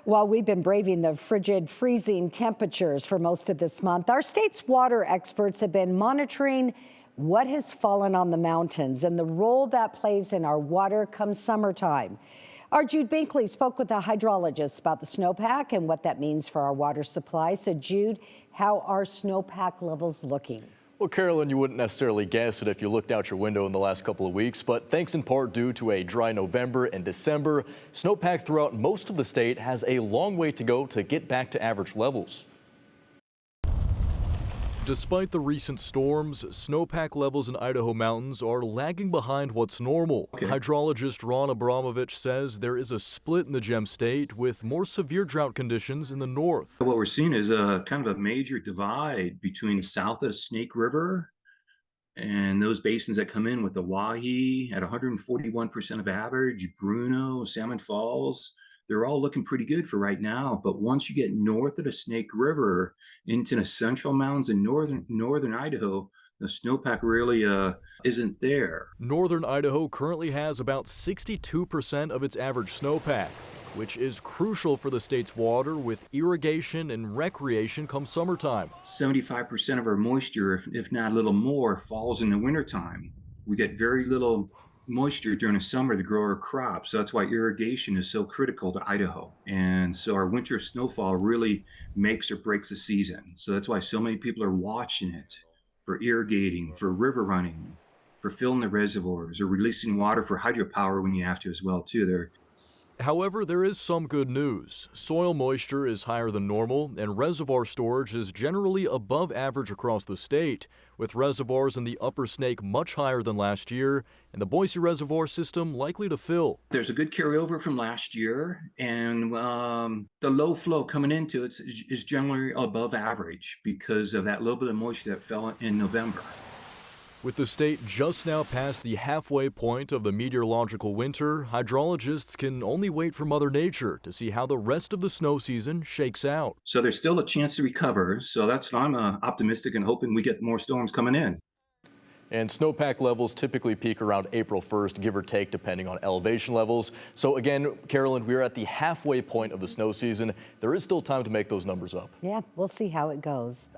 Well, we've been braving the frigid, freezing temperatures for most of this month. Our state's water experts have been monitoring what has fallen on the mountains and the role that plays in our water come summertime. Our Jude Binkley spoke with a hydrologist about the snowpack and what that means for our water supply. So, Jude, how are snowpack levels looking? Well, Carolyn, you wouldn't necessarily guess it if you looked out your window in the last couple of weeks, but thanks in part due to a dry November and December, snowpack throughout most of the state has a long way to go to get back to average levels. Despite the recent storms, snowpack levels in Idaho mountains are lagging behind what's normal. Okay. Hydrologist Ron Abramovich says there is a split in the Gem State with more severe drought conditions in the north. What we're seeing is a kind of a major divide between south of Snake River and those basins that come in with the Wahi at 141% of average, Bruno, Salmon Falls. They're all looking pretty good for right now, but once you get north of the Snake River into the central mountains in northern Idaho, the snowpack really isn't there. Northern Idaho currently has about 62% of its average snowpack, which is crucial for the state's water with irrigation and recreation come summertime. 75% of our moisture, if not a little more, falls in the wintertime. We get very little moisture during the summer to grow our crops. So that's why irrigation is so critical to Idaho. And so our winter snowfall really makes or breaks the season. So that's why so many people are watching it for irrigating, for river running, for filling the reservoirs, or releasing water for hydropower when you have to as well too. However, there is some good news. Soil moisture is higher than normal, and reservoir storage is generally above average across the state, with reservoirs in the Upper Snake much higher than last year, and the Boise Reservoir system likely to fill. There's a good carryover from last year, and the low flow coming into it is generally above average because of that little bit of moisture that fell in November. With the state just now past the halfway point of the meteorological winter, hydrologists can only wait for Mother Nature to see how the rest of the snow season shakes out. So there's still a chance to recover, so that's why I'm optimistic and hoping we get more storms coming in. And snowpack levels typically peak around April 1st, give or take, depending on elevation levels. So again, Carolyn, we're at the halfway point of the snow season. There is still time to make those numbers up. Yeah, we'll see how it goes.